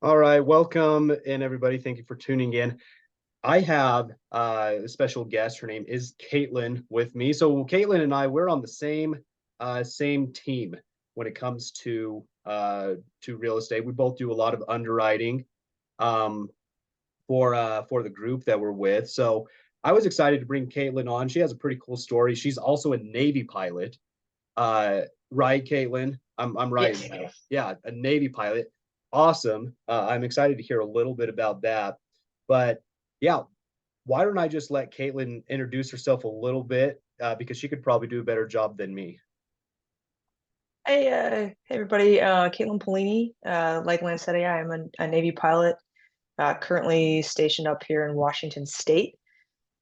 All right, welcome and everybody. Thank you for tuning in. I have a special guest. Her name is Caitlin with me. So Caitlin and I, we're on the same team when it comes to real estate. We both do a lot of underwriting um, for the group that we're with. So I was excited to bring Caitlin on. She has a pretty cool story. She's also a Navy pilot. Uh, right, Caitlin? I'm right. Yes. Yeah, a Navy pilot. Awesome. I'm excited to hear a little bit about that. But yeah, why don't I just let Caitlin introduce herself a little bit because she could probably do a better job than me. Hey, everybody. Caitlin Pollini. Like Lance said, yeah, I'm a Navy pilot, currently stationed up here in Washington State.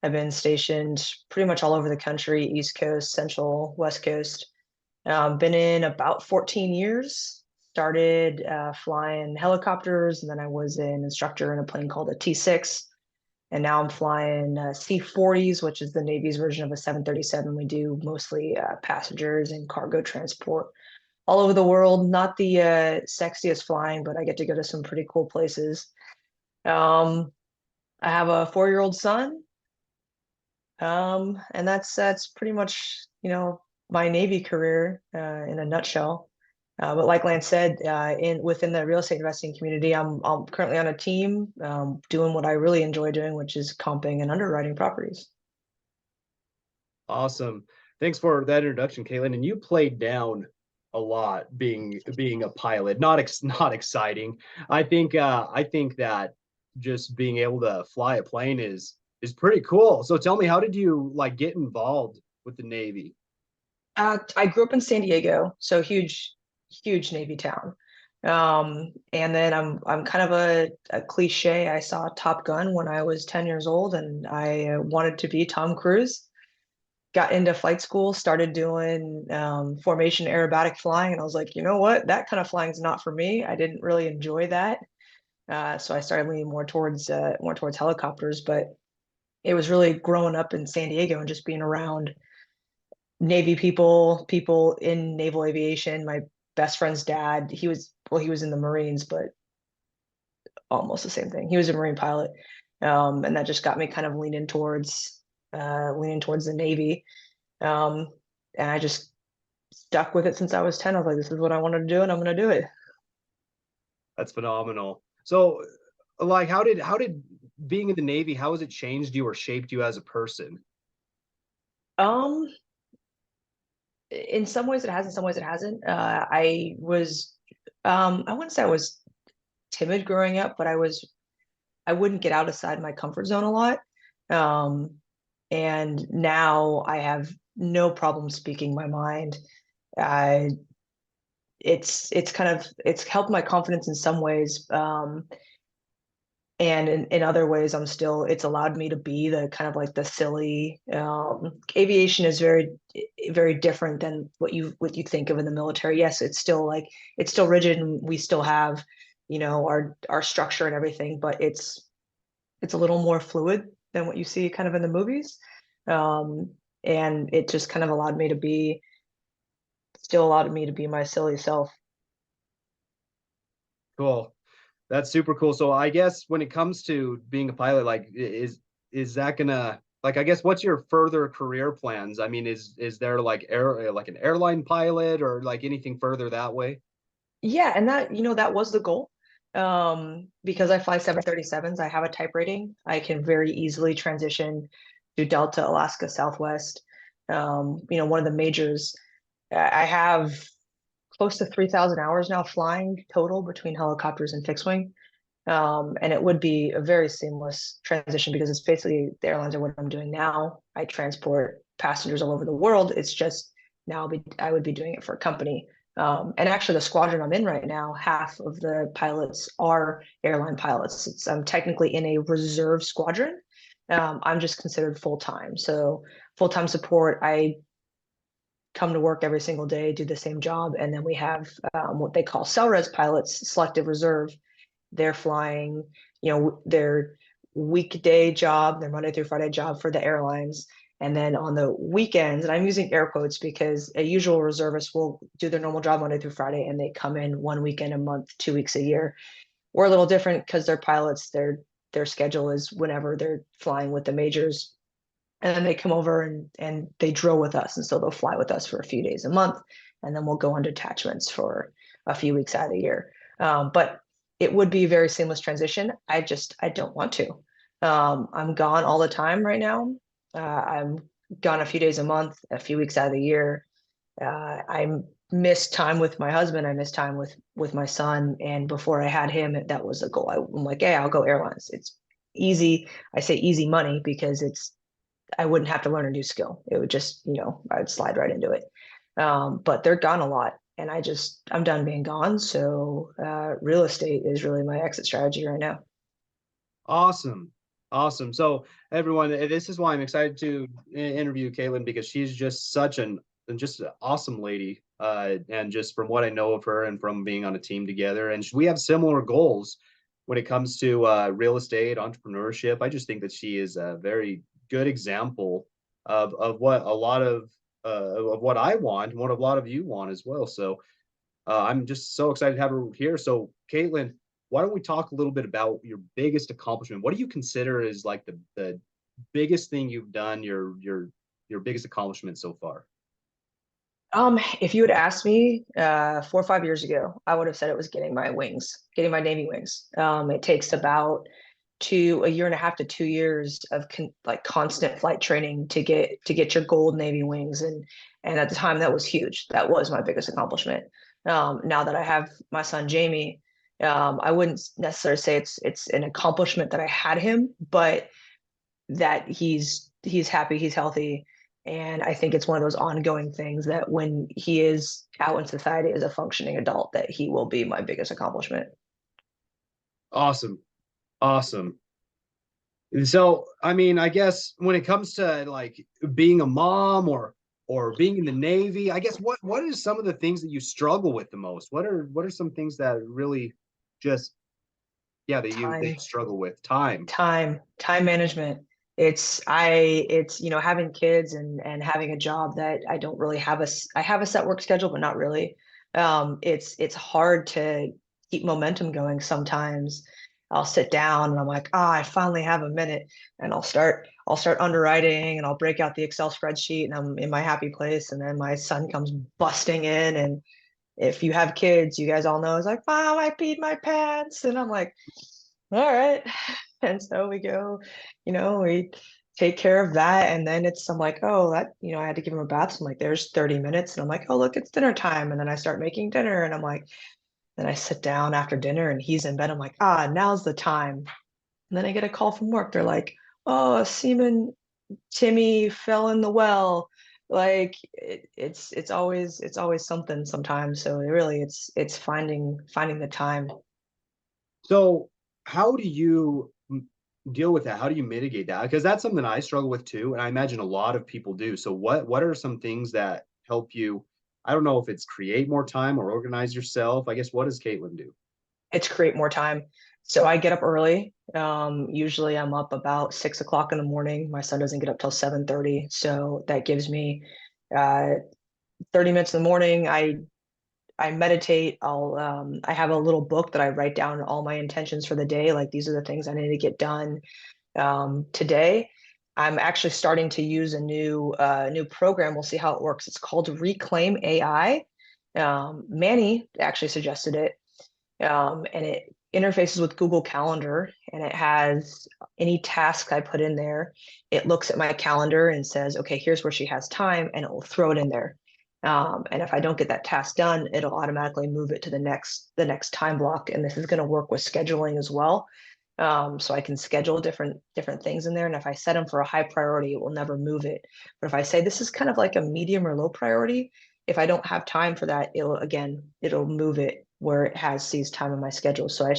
I've been stationed pretty much all over the country, East Coast, Central, West Coast. Been in about 14 years. Started flying helicopters, and then I was an instructor in a plane called a T-6. And now I'm flying C-40s, which is the Navy's version of a 737. We do mostly passengers and cargo transport all over the world. Not the sexiest flying, but I get to go to some pretty cool places. Um, I have a 4-year-old son, and that's pretty much my Navy career in a nutshell. But like Lance said, in within the real estate investing community, I'm currently on a team doing what I really enjoy doing, which is comping and underwriting properties. Awesome. Thanks for that introduction, Caitlin. And you played down a lot being a pilot. Not exciting. I think that just being able to fly a plane is pretty cool. So tell me, how did you like get involved with the Navy? I grew up in San Diego, so huge Navy town. And then I'm kind of a cliche. I saw Top Gun when I was 10 years old, and I wanted to be Tom Cruise. Got into flight school, started doing formation aerobatic flying, and I was like, you know what? That kind of flying is not for me. I didn't really enjoy that, so I started leaning more towards helicopters. But it was really growing up in San Diego and just being around Navy people, people in naval aviation. My best friend's dad, he was in the Marines, but almost the same thing. He was a Marine pilot, and that just got me kind of leaning towards the Navy. Um, and I just stuck with it since I was 10. I was like, this is what I wanted to do, and I'm going to do it. That's phenomenal. So like how did being in the Navy, how has it changed you or shaped you as a person? Um, in some ways it has, in some ways it hasn't. I wouldn't say I was timid growing up, but I wouldn't get outside my comfort zone a lot. Um, and now I have no problem speaking my mind. I it's kind of it's helped my confidence in some ways. And in other ways, it's allowed me to be the kind of like the silly. Aviation is very different than what you think of in the military. Yes, it's still rigid, and we still have, our structure and everything, but it's a little more fluid than what you see kind of in the movies. Um, and it just kind of allowed me to be my silly self. Cool. That's super cool. So I guess when it comes to being a pilot, like is that gonna like I guess what's your further career plans? I mean, is there like an airline pilot or like anything further that way? Yeah, and that was the goal. Because I fly 737s, I have a type rating. I can very easily transition to Delta, Alaska, Southwest. One of the majors. I have close to 3,000 hours now flying total between helicopters and fixed wing. And it would be a very seamless transition because it's basically the airlines are what I'm doing now. I transport passengers all over the world. It's just now I would be doing it for a company. And actually, the squadron I'm in right now, half of the pilots are airline pilots. I'm technically in a reserve squadron. I'm just considered full time. So full time support. I come to work every single day, do the same job, and then we have what they call CellRes pilots, selective reserve. They're flying, their weekday job, their Monday through Friday job for the airlines. And then on the weekends, and I'm using air quotes because a usual reservist will do their normal job Monday through Friday and they come in one weekend a month, 2 weeks a year. we're a little different because they're pilots. Their schedule is whenever they're flying with the majors, and then they come over and they drill with us, and so they'll fly with us for a few days a month, and then we'll go on detachments for a few weeks out of the year. But it would be a very seamless transition. I don't want to. I'm gone all the time right now. I'm gone a few days a month, a few weeks out of the year. I miss time with my husband. I miss time with my son. And before I had him, that was a goal. I'm like, hey, I'll go airlines. It's easy. I say easy money because I wouldn't have to learn a new skill. It would just, I'd slide right into it. But they're gone a lot, and I'm done being gone. So real estate is really my exit strategy right now. Awesome. Awesome. So everyone, this is why I'm excited to interview Caitlynn, because she's just such just an awesome lady. And just from what I know of her and from being on a team together, and we have similar goals when it comes to real estate, entrepreneurship. I just think that she is a very good example of what a lot of what I want and what a lot of you want as well. So I'm just so excited to have her here. So, Caitlynn, why don't we talk a little bit about your biggest accomplishment? What do you consider is like the biggest thing you've done, your biggest accomplishment so far? If you had asked me 4 or 5 years ago, I would have said it was getting my wings, getting my Navy wings. It takes about a year and a half to 2 years of like constant flight training to get your gold Navy wings, and at the time that was huge. That was my biggest accomplishment. Now that I have my son Jamie, I wouldn't necessarily say it's an accomplishment that I had him, but that he's happy, he's healthy. And I think it's one of those ongoing things that when he is out in society as a functioning adult, that he will be my biggest accomplishment. Awesome. Awesome. So, I mean, I guess when it comes to like being a mom or being in the Navy, I guess what is some of the things that you struggle with the most? What are some things that really just yeah that you Time, struggle with? Time. time management. It's having kids and having a job that I don't really I have a set work schedule, but not really. It's hard to keep momentum going sometimes. I'll sit down and I'm like, I finally have a minute, and I'll start underwriting, and I'll break out the Excel spreadsheet, and I'm in my happy place, and then my son comes busting in, and if you have kids, you guys all know, it's like, Mom, I peed my pants. And I'm like, all right. And so we go, we take care of that. And then I'm like, oh, I had to give him a bath. So I'm like, there's 30 minutes. And I'm like, oh, look, it's dinner time. And then I start making dinner. And I'm like, then I sit down after dinner and he's in bed. I'm like, now's the time. And then I get a call from work. They're like, oh, Seaman Timmy fell in the well. Like it's always something sometimes. So really it's finding the time. So, how do you deal with that? How do you mitigate that? Because that's something I struggle with too, and I imagine a lot of people do. So, what are some things that help you? I don't know if it's create more time or organize yourself. I guess what does Caitlin do? It's create more time. So I get up early. Usually I'm up about 6 o'clock in the morning. My son doesn't get up till 7:30. So that gives me uh 30 minutes in the morning. I meditate. I have a little book that I write down all my intentions for the day. Like these are the things I need to get done today. I'm actually starting to use a new program. We'll see how it works. It's called Reclaim AI. Manny actually suggested it, and it interfaces with Google Calendar, and it has any tasks I put in there. It looks at my calendar and says, okay, here's where she has time, and it will throw it in there. And if I don't get that task done, it'll automatically move it to the next time block. And this is going to work with scheduling as well. So I can schedule different things in there. And if I set them for a high priority, it will never move it. But if I say this is kind of like a medium or low priority, if I don't have time for that, it'll move it where it has seized time in my schedule. So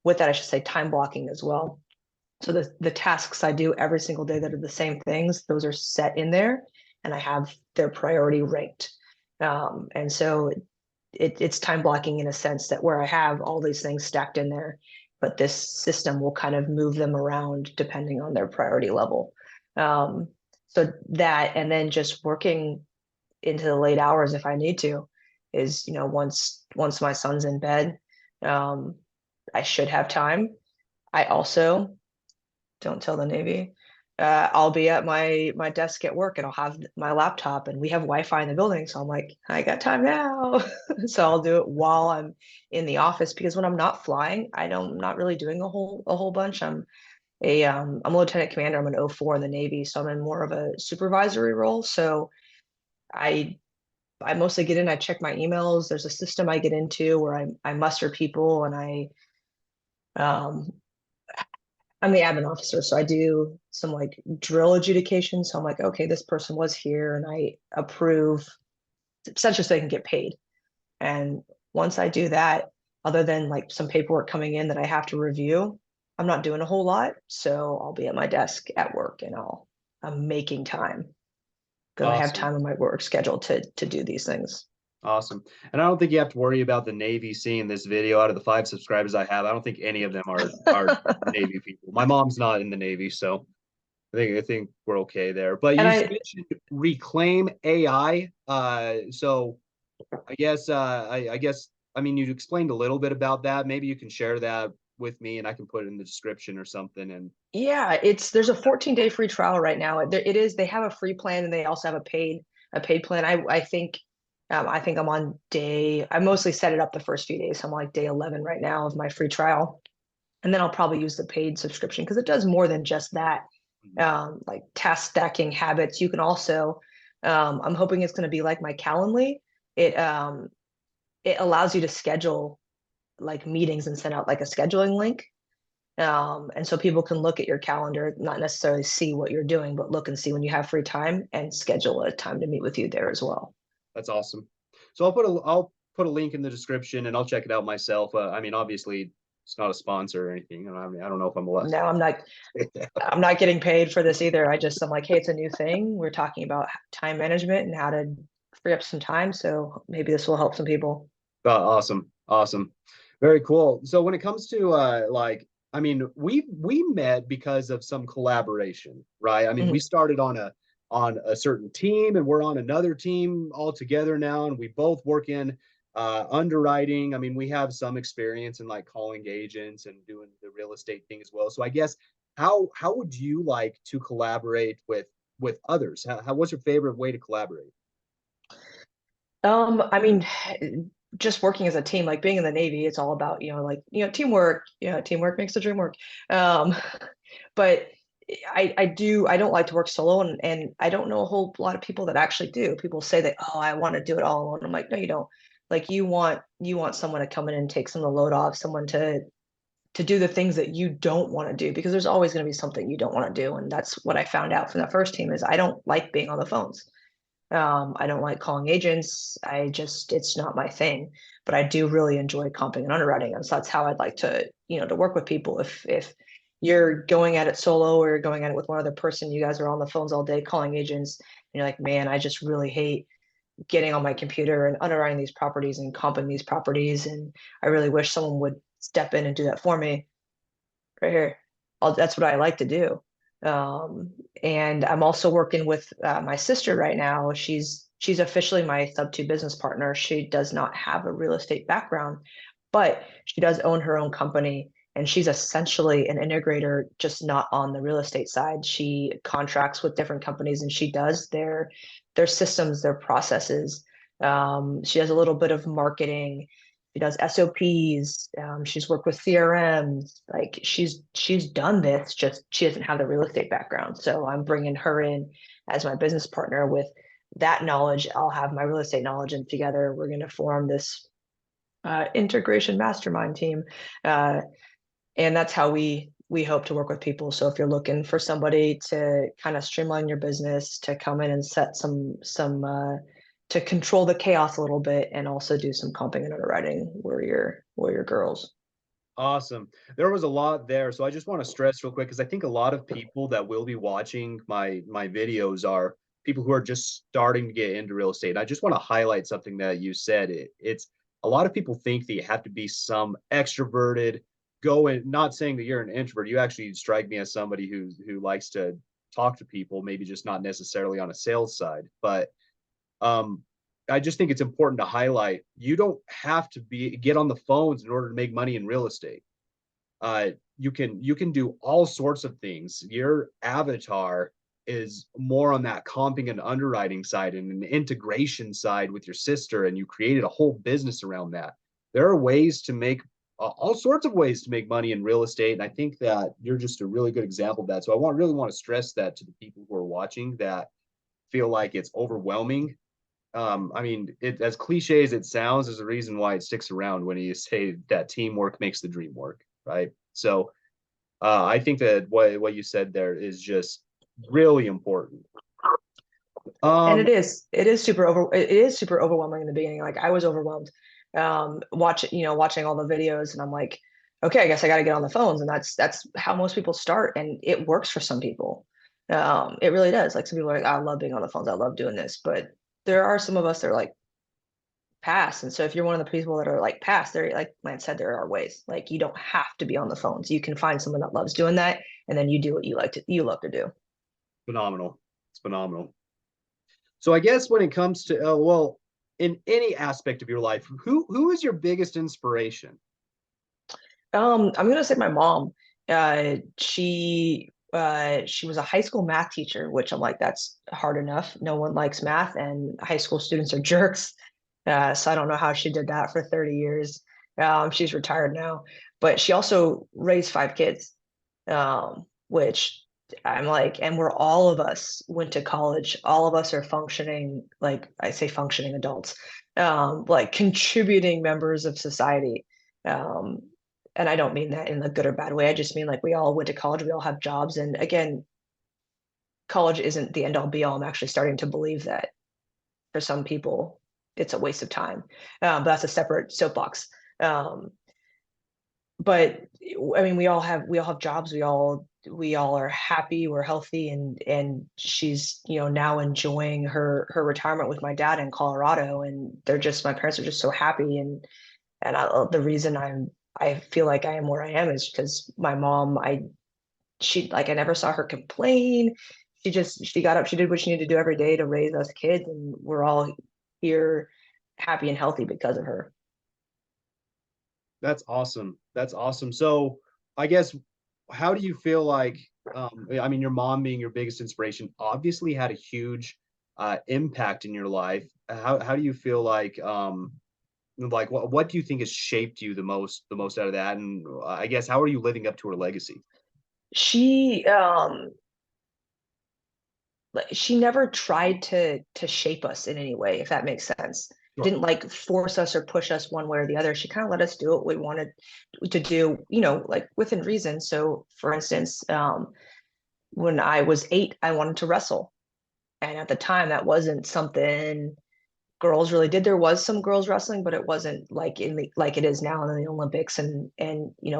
with that, I should say time blocking as well. So the tasks I do every single day that are the same things, those are set in there, and I have their priority ranked. And so it's time blocking in a sense that where I have all these things stacked in there, but this system will kind of move them around depending on their priority level. Um, so that, and then just working into the late hours if I need to, is once my son's in bed, um, I should have time. I also don't tell the Navy. I'll be at my desk at work and I'll have my laptop and we have Wi-Fi in the building. So I'm like, I got time now. So I'll do it while I'm in the office because when I'm not flying, I'm not really doing a whole bunch. I'm a lieutenant commander. I'm an O4 in the Navy, so I'm in more of a supervisory role. So I I mostly get in, I check my emails. There's a system I get into where I muster people and um I'm the admin officer, so I do some like drill adjudication. So I'm like, okay, this person was here, and I approve, essentially so they can get paid. And once I do that, other than like some paperwork coming in that I have to review, I'm not doing a whole lot. So I'll be at my desk at work, and I'm making time because I have Awesome. time on my work schedule to do these things. Awesome. And I don't think you have to worry about the Navy seeing this video. Out of the 5 subscribers I have, I don't think any of them are Navy people. My mom's not in the Navy, so I think we're okay there. But And you I mentioned reclaim AI. So I mean you explained a little bit about that. Maybe you can share that with me and I can put it in the description or something. And Yeah, there's a 14-day free trial right now. It is, they have a free plan and they also have a paid plan. I think I'm on I mostly set it up the first few days. So I'm like day 11 right now of my free trial. And then I'll probably use the paid subscription because it does more than just that. Like task stacking habits. You can also, I'm hoping it's going to be like my Calendly. It it allows you to schedule like meetings and send out like a scheduling link. And so people can look at your calendar, not necessarily see what you're doing, but look and see when you have free time and schedule a time to meet with you there as well. that's awesome. So I'll put a link in the description and I'll check it out myself. I mean, obviously it's not a sponsor or anything. I mean, I don't know if I'm allowed. No, I'm not getting paid for this either. I'm like, hey, it's a new thing. We're talking about time management and how to free up some time. So maybe this will help some people. Awesome, awesome, very cool. So when it comes to like, I mean, we met because of some collaboration, right? I mean, we Mhm. started on a certain team, and we're on another team all together now, and we both work in underwriting. I mean, we have some experience in like calling agents and doing the real estate thing as well. So I guess how would you like to collaborate with others? What's your favorite way to collaborate? I mean, just working as a team, like being in the Navy, it's all about, like, teamwork. Teamwork makes the dream work. Um, but I don't like to work solo, and I don't know a whole lot of people that actually do. People say that, oh, I want to do it all alone. I'm like, no, you don't. Like you want someone to come in and take some of the load off, someone to do the things that you don't want to do, because there's always going to be something you don't want to do. And that's what I found out from the first team is I don't like being on the phones. I don't like calling agents. It's not my thing, but I do really enjoy comping and underwriting. And so that's how I'd like to work with people. If you're going at it solo or you're going at it with one other person, you guys are on the phones all day calling agents, and you're like, man, I just really hate getting on my computer and underwriting these properties and comping these properties. And I really wish someone would step in and do that for me right here. That's what I like to do. Um, and I'm also working with my sister right now. She's officially my sub two business partner. She does not have a real estate background, but she does own her own company. And she's essentially an integrator, just not on the real estate side. She contracts with different companies and she does their systems, their processes. She does a little bit of marketing. She does SOPs. She's worked with CRMs. Like she's done this. Just she doesn't have the real estate background. So I'm bringing her in as my business partner with that knowledge. I'll have my real estate knowledge, and together we're going to form this integration mastermind team. Uh, and that's how we hope to work with people. So if you're looking for somebody to kind of streamline your business, to come in and set some to control the chaos a little bit, and also do some comping and underwriting, we're your girls. Awesome. There was a lot there. So I just want to stress real quick because I think a lot of people that will be watching my videos are people who are just starting to get into real estate. I just want to highlight something that you said. It's a lot of people think that you have to be some extroverted, go in, not saying that you're an introvert. You actually strike me as somebody who likes to talk to people, maybe just not necessarily on a sales side. But um, I just think it's important to highlight you don't have to get on the phones in order to make money in real estate. uh, you can do all sorts of things. Your avatar is more on that comping and underwriting side and an integration side with your sister, and you created a whole business around that. There are ways to make all sorts of ways to make money in real estate, and I think that you're just a really good example of that. So I really want to stress that to the people who are watching that feel like it's overwhelming. I mean, as cliche as it sounds, there's a reason why it sticks around when you say that teamwork makes the dream work, right? So I think that what you said there is just really important. And Um, it is super overwhelming in the beginning. Like I was overwhelmed, watching all the videos, and I'm like, okay, I guess I got to get on the phones, and that's how most people start, and it works for some people. It really does. Like some people are like, I love being on the phones, I love doing this, but there are some of us that are like pass. And so if you're one of the people that are like pass, there, like Lance said, there are ways. Like you don't have to be on the phones. You can find someone that loves doing that, and then you do what you love to do. phenomenal. It's phenomenal. So I guess when it comes to well, in any aspect of your life, who is your biggest inspiration? I'm gonna say my mom. She was a high school math teacher, which I'm like, that's hard enough. No one likes math, and high school students are jerks. So I don't know how she did that for 30 years. She's retired now, but she also raised 5 kids, which I'm like, and we're all of us went to college. All of us are functioning, like I say, functioning adults, like contributing members of society. Um, and I don't mean that in a good or bad way. I just mean like we all went to college, we all have jobs. And again, college isn't the end all be all. I'm actually starting to believe that for some people, it's a waste of time. But that's a separate soapbox. Um, but I mean, we all have jobs. We all are happy. We're healthy, and she's now enjoying her retirement with my dad in Colorado, and my parents are just so happy. And the reason I feel like I am where I am is because my mom, I never saw her complain. She got up, she did what she needed to do every day to raise us kids, and we're all here happy and healthy because of her. That's awesome. That's awesome. So I guess how do you feel like I mean your mom being your biggest inspiration obviously had a huge impact in your life. How do you feel like what do you think has shaped you the most out of that? And I guess how are you living up to her legacy? She never tried to shape us in any way, if that makes sense. Sure. Didn't like force us or push us one way or the other. She kind of let us do what we wanted to do, like within reason. So for instance, when I was 8, I wanted to wrestle. And at the time that wasn't something girls really did. There was some girls wrestling, but it wasn't like like it is now in the Olympics and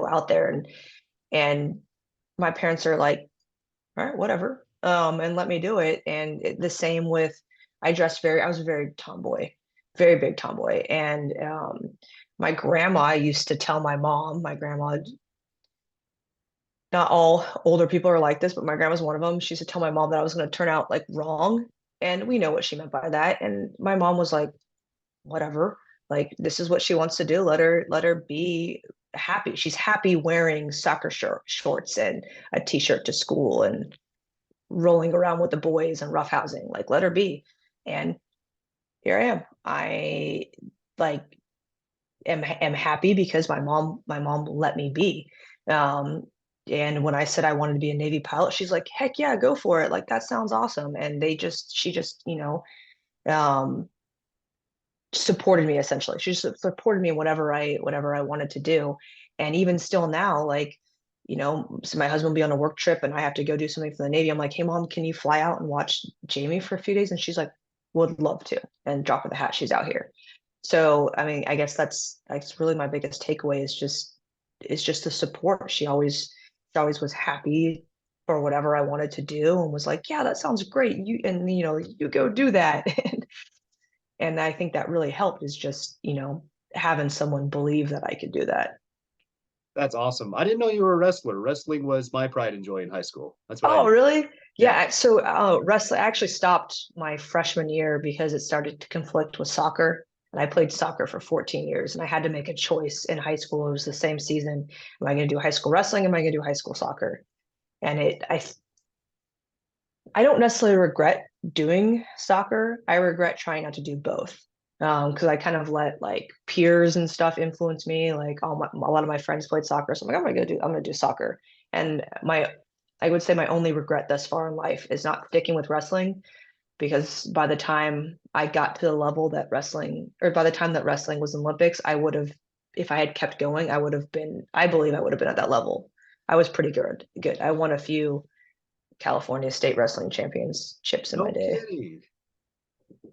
out there. And my parents are like, all right, whatever, and let me do it. And the same with, I was a very tomboy, very big tomboy. And my grandma used to tell my grandma, not all older people are like this, but my grandma's one of them. She used to tell my mom that I was going to turn out like wrong. And we know what she meant by that. And my mom was like, whatever, like this is what she wants to do. Let her be happy. She's happy wearing shorts and a t-shirt to school and rolling around with the boys and roughhousing. Like, let her be. And here I am. I like am happy because my mom let me be. Um, and when I said I wanted to be a Navy pilot, she's like, heck yeah, go for it. Like that sounds awesome. And she just, um, supported me essentially. She just supported me in whatever I wanted to do. And even still now, like, so my husband will be on a work trip and I have to go do something for the Navy. I'm like, hey mom, can you fly out and watch Jamie for a few days? And she's like, would love to. And drop of the hat, she's out here. So I mean, I guess that's really my biggest takeaway is just the support. She always was happy for whatever I wanted to do and was like, yeah, that sounds great. You go do that. And I think that really helped is just, having someone believe that I could do that. That's awesome. I didn't know you were a wrestler. Wrestling was my pride and joy in high school. That's what I Oh, did. really? Yeah. Yeah. So wrestling I actually stopped my freshman year because it started to conflict with soccer. And I played soccer for 14 years, and I had to make a choice in high school. It was the same season. Am I going to do high school wrestling? Am I going to do high school soccer? And I don't necessarily regret doing soccer. I regret trying not to do both. Because I kind of let like peers and stuff influence me. Like a lot of my friends played soccer, so I'm like, I'm gonna do soccer. And I would say my only regret thus far in life is not sticking with wrestling, because by the time I got to the level that wrestling, or by the time that wrestling was Olympics, I would have, if I had kept going, I would have been, I believe I would have been at that level. I was pretty good. Good. I won a few California state wrestling championships in my No day kidding.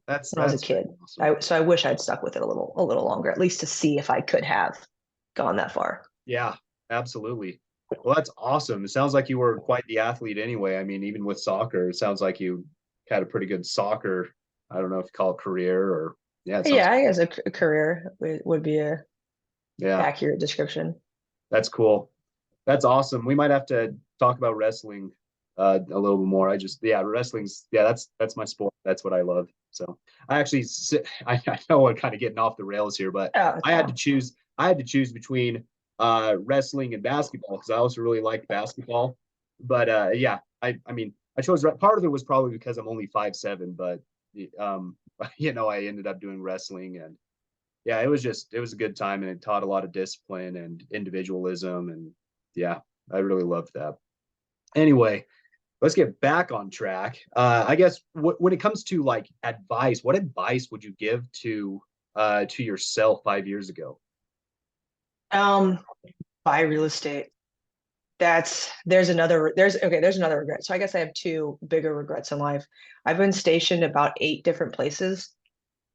when I was a That's kid. freaking awesome. So I wish I'd stuck with it a little longer, at least to see if I could have gone that far. Yeah, absolutely. Well, that's awesome. It sounds like you were quite the athlete anyway. I mean, even with soccer, it sounds like you had a pretty good soccer. I don't know if you call it career or yeah, it sounds Yeah, I guess a career would be a yeah, accurate description. that's cool. That's awesome. We might have to talk about wrestling a little bit more. I just yeah, wrestling's yeah, that's my sport. That's what I love. So I actually I know I'm kind of getting off the rails here, but Oh, I had to choose I had to choose between wrestling and basketball because I also really liked basketball. But yeah, I mean I chose part of it was probably because I'm only 5'7", but um you know I ended up doing wrestling and yeah, it was a good time and it taught a lot of discipline and individualism and yeah, I really loved that. Anyway, let's get back on track. I guess when it comes to like advice, what advice would you give to yourself 5 years ago? um, buy real estate. There's another regret. So I guess I have two bigger regrets in life. I've been stationed about 8 different places.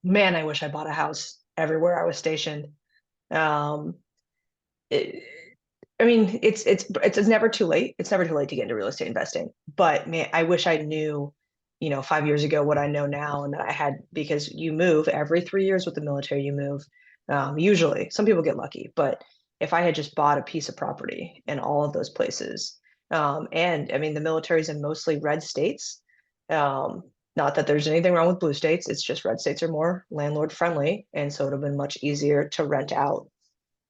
Man, I wish I bought a house everywhere I was stationed. Um, it, I mean, it's never too late. It's never too late to get into real estate investing. But man, I wish I knew, 5 years ago what I know now, and that I had, because you move every 3 years with the military. You move. Usually, some people get lucky, but if I had just bought a piece of property in all of those places, and I mean, the military's in mostly red states. Um, Not that there's anything wrong with blue states. It's just red states are more landlord friendly, and so it would have been much easier to rent out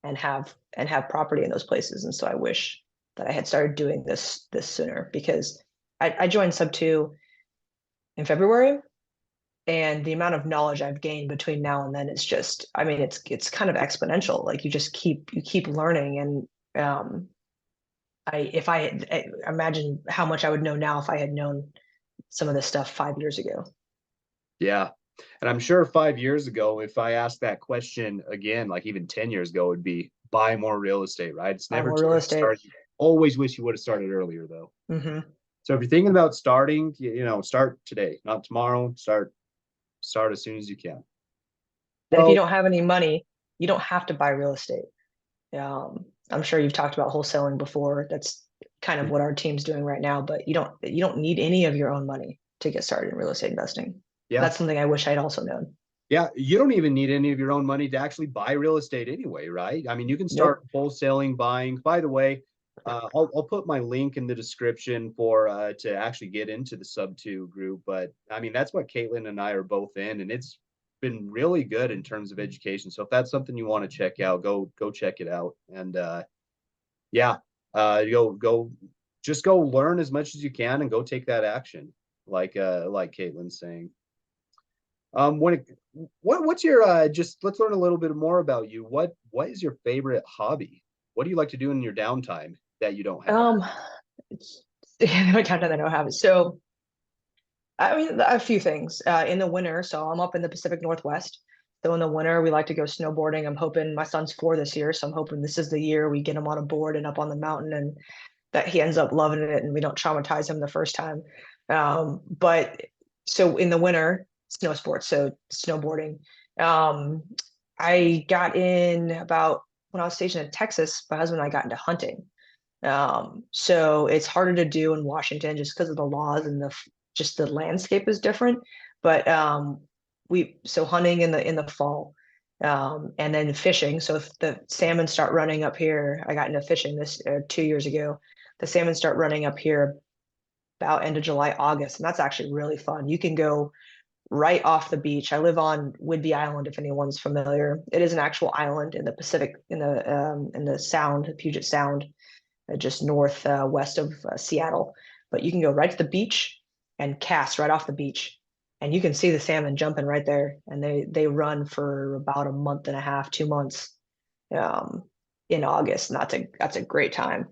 and have property in those places. And so I wish that I had started doing this sooner, because I joined Sub Two in February, and the amount of knowledge I've gained between now and then is just, I mean, it's kind of exponential. Like you keep learning. And I imagine how much I would know now if I had known some of this stuff 5 years ago. Yeah. And I'm sure 5 years ago, if I asked that question again, like even 10 years ago, it'd be buy more real estate, right? It's Buy never more too real late to estate. start. You always wish you would have started earlier though. Hmm. So if you're thinking about starting, start today, not tomorrow. Start as soon as you can. And if you So don't have any money, you don't have to buy real estate. I'm sure you've talked about wholesaling before. That's kind of what our team's doing right now, but you don't need any of your own money to get started in real estate investing. yeah, That's something I wish I'd also known. yeah, you don't even need any of your own money to actually buy real estate anyway, right? I mean, you can start Nope. wholesaling, buying. By the way, I'll put my link in the description for to actually get into the Sub Two group. But I mean, that's what Caitlin and I are both in, and it's been really good in terms of education. So if that's something you want to check out, go check it out. And yeah, go just go learn as much as you can and go take that action, like Caitlin's saying. When it, what's your just let's learn a little bit more about you. What is your favorite hobby? What do you like to do in your downtime that you don't have? Um, I kind of know how. So, I mean, a few things. In the winter, so I'm up in the Pacific Northwest. So in the winter, we like to go snowboarding. I'm hoping, my son's 4 this year, so I'm hoping this is the year we get him on a board and up on the mountain, and that he ends up loving it and we don't traumatize him the first time. But so in the winter, snow sports, so snowboarding. Um, I got in about, when I was stationed in Texas, my husband and I got into hunting. So it's harder to do in Washington just because of the laws, and just the landscape is different. But we so hunting in the fall, and then fishing. So if the salmon start running up here, I got into fishing this 2 years ago. The salmon start running up here about end of July, August, and that's actually really fun. You can go right off the beach. I live on Whidbey Island, if anyone's familiar. It is an actual island in the Pacific, in the Sound, Puget Sound, just north west of Seattle. But you can go right to the beach and cast right off the beach, and you can see the salmon jumping right there. And they run for about a month and a half, 2 months um, in August, and that's a great time.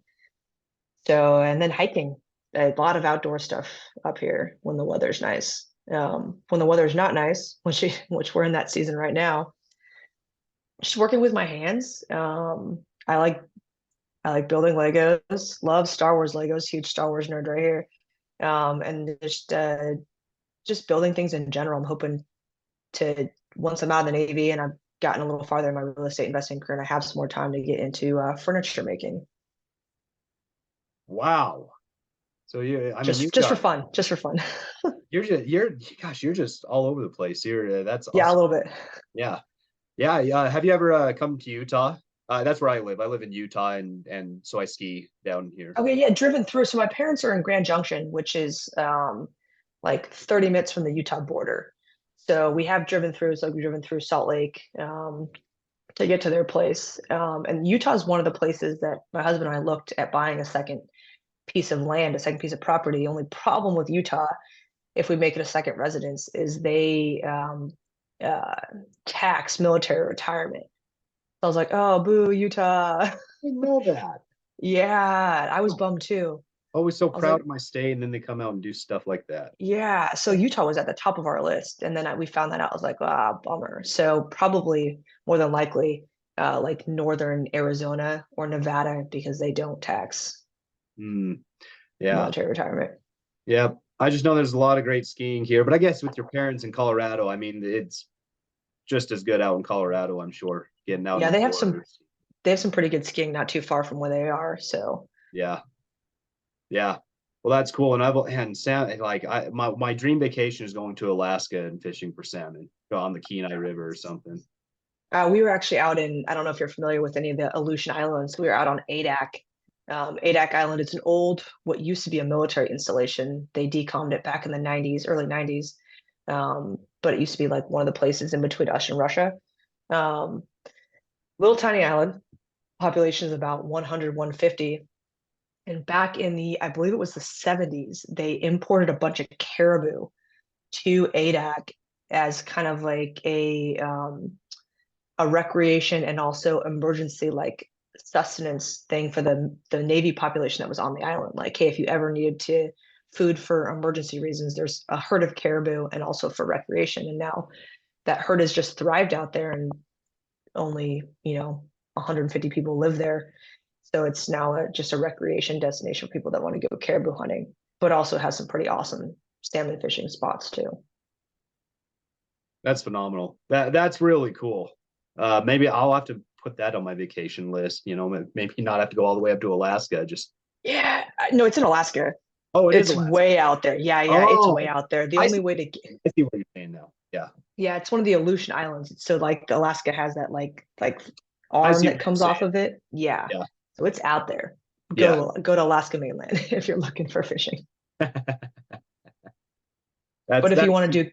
So, and then hiking, a lot of outdoor stuff up here when the weather's nice. When the weather's not nice, which we're in that season right now, just working with my hands. I like building Legos. Love Star Wars Legos. Huge Star Wars nerd right here. And just building things in general. I'm hoping to, once I'm out of the Navy and I've gotten a little farther in my real estate investing career, and I have some more time to get into furniture making. Wow. So I mean, Just for fun. Just for fun. gosh, you're just all over the place. That's Yeah, a awesome. little bit. Yeah. Yeah. Yeah. Have you ever come to Utah? That's where I live. I live in Utah, and so I ski down here. Okay, yeah, driven through. So my parents are in Grand Junction, which is like 30 minutes from the Utah border. So we have driven through, so we've driven through Salt Lake to get to their place. And Utah is one of the places that my husband and I looked at buying a second piece of land, a second piece of property. The only problem with Utah, if we make it a second residence, is they uh, tax military retirement. So I was like, oh, boo, Utah. I know that. Yeah, I was bummed too. Always so I was proud like, of my state, and then they come out and do stuff like that. yeah. So Utah was at the top of our list, and then we found that out. I was like, ah, bummer. So probably more than likely, like northern Arizona or Nevada because they don't tax Mm, yeah. military retirement. Yeah. I just know there's a lot of great skiing here, but I guess with your parents in Colorado, I mean, it's just as good out in Colorado, I'm sure, getting out in Yeah, the waters. they have some pretty good skiing not too far from where they are. So Yeah. Yeah. Well, that's cool. And salmon, like my dream vacation is going to Alaska and fishing for salmon, go on the Kenai River or something. we were actually out in, I don't know if you're familiar with any of the Aleutian Islands. We were out on Adak. Adak Island, it's an old, what used to be a military installation. They decommed it back in the 90s, early 90s. But it used to be like one of the places in between us and Russia. Um, Little tiny island, population is about 100, 150. And back in the, I believe it was the 70s, they imported a bunch of caribou to Adak as kind of like a recreation and also emergency like sustenance thing for the Navy population that was on the island. Like, hey, if you ever needed to food for emergency reasons, there's a herd of caribou and also for recreation. And now that herd has just thrived out there, and only 150 people live there. So it's now just a recreation destination for people that want to go caribou hunting, but also has some pretty awesome salmon fishing spots too. That's phenomenal. That's really cool. Maybe I'll have to put that on my vacation list. Maybe not have to go all the way up to Alaska. Just Yeah, no, it's in Alaska. oh, it is It's Alaska. way out there. Yeah, yeah, it's way Oh, out there. The I only see. way to get, I see what you're saying now. Yeah, yeah, it's one of the Aleutian Islands. So like Alaska has that like I arm see that what you're comes saying. off of it. Yeah. Yeah, So it's out there. yeah. Go to Alaska mainland if you're looking for fishing. That's But if you that's want to do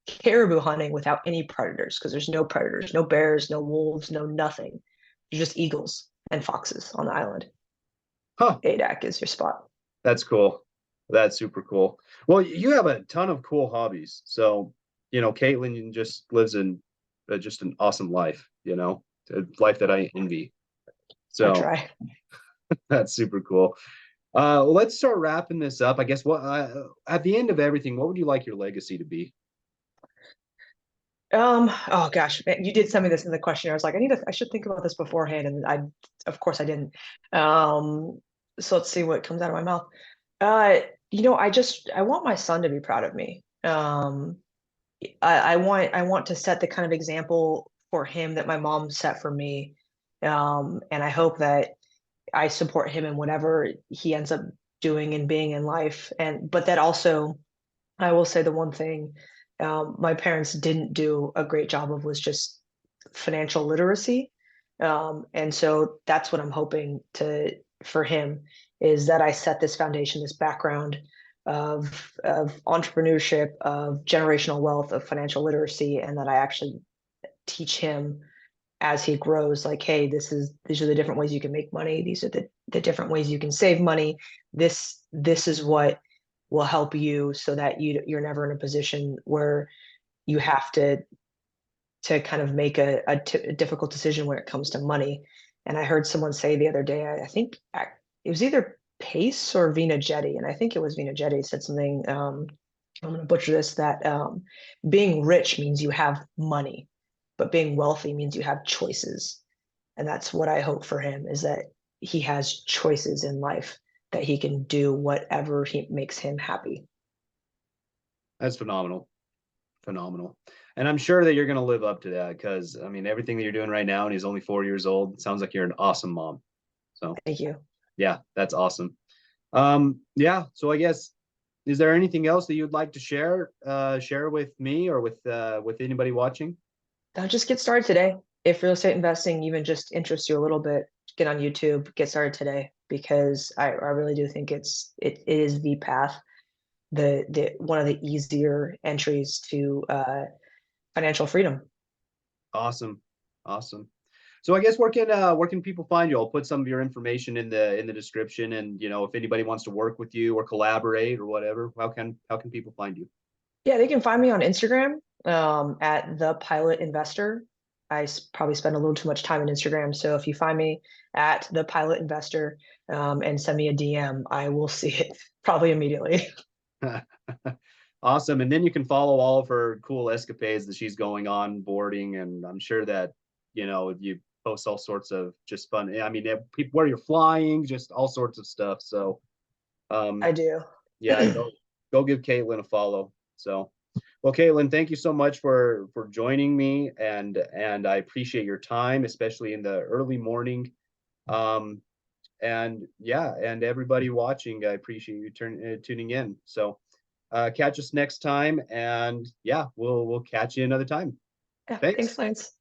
caribou hunting without any predators, because there's no predators, no bears, no wolves, no nothing. There's just eagles and foxes on the island. huh. Adak is your spot. That's cool. That's super cool. Well, you have a ton of cool hobbies. So, Caitlin just lives in just an awesome life, a life that I envy. I So try. that's super cool. Let's start wrapping this up. I guess what at the end of everything, what would you like your legacy to be? Oh gosh, man, you did send me this in the questionnaire. I was like, I should think about this beforehand, and of course, I didn't. Um, so let's see what comes out of my mouth. Uh, I want my son to be proud of me. I want to set the kind of example for him that my mom set for me. And I hope that I support him in whatever he ends up doing and being in life. But that also, I will say the one thing my parents didn't do a great job of was just financial literacy. And so that's what I'm hoping to for him is that I set this foundation, this background of entrepreneurship, of generational wealth, of financial literacy, and that I actually teach him as he grows, like, hey, these are the different ways you can make money. These are the different ways you can save money. This is what will help you so that you're never in a position where you have to kind of make a difficult decision when it comes to money. And I heard someone say the other day, I think it was either Pace or Vina Jetty, and I think it was Vina Jetty said something. I'm going to butcher this, that being rich means you have money, but being wealthy means you have choices. And that's what I hope for him, is that he has choices in life, that he can do whatever he makes him happy. That's phenomenal. Phenomenal. And I'm sure that you're going to live up to that because, I mean, everything that you're doing right now, and he's only 4 years old, it sounds like you're an awesome mom. So, Thank you. yeah, that's awesome. Yeah. So I guess, is there anything else that you'd like to share with me or with anybody watching? Just get started today. If real estate investing even just interests you a little bit, get on YouTube, get started today, because I really do think it is the path, the one of the easier entries to financial freedom. Awesome. Awesome. So I guess where can people find you? I'll put some of your information in the description, and if anybody wants to work with you or collaborate or whatever, how can people find you? Yeah, they can find me on Instagram at the Pilot Investor. Probably spend a little too much time on Instagram, so if you find me at the Pilot Investor and send me a DM, I will see it probably immediately. Awesome. And then you can follow all of her cool escapades that she's going on boarding. And I'm sure that, you post all sorts of just fun. I mean, people where you're flying, just all sorts of stuff. So, I do. yeah, go give Caitlin a follow. So, well, Caitlin, thank you so much for joining me, and I appreciate your time, especially in the early morning. Um, and yeah, and everybody watching, I appreciate you tuning in. So, catch us next time, and yeah, we'll catch you another time. Yeah, thanks, Thanks. Lance.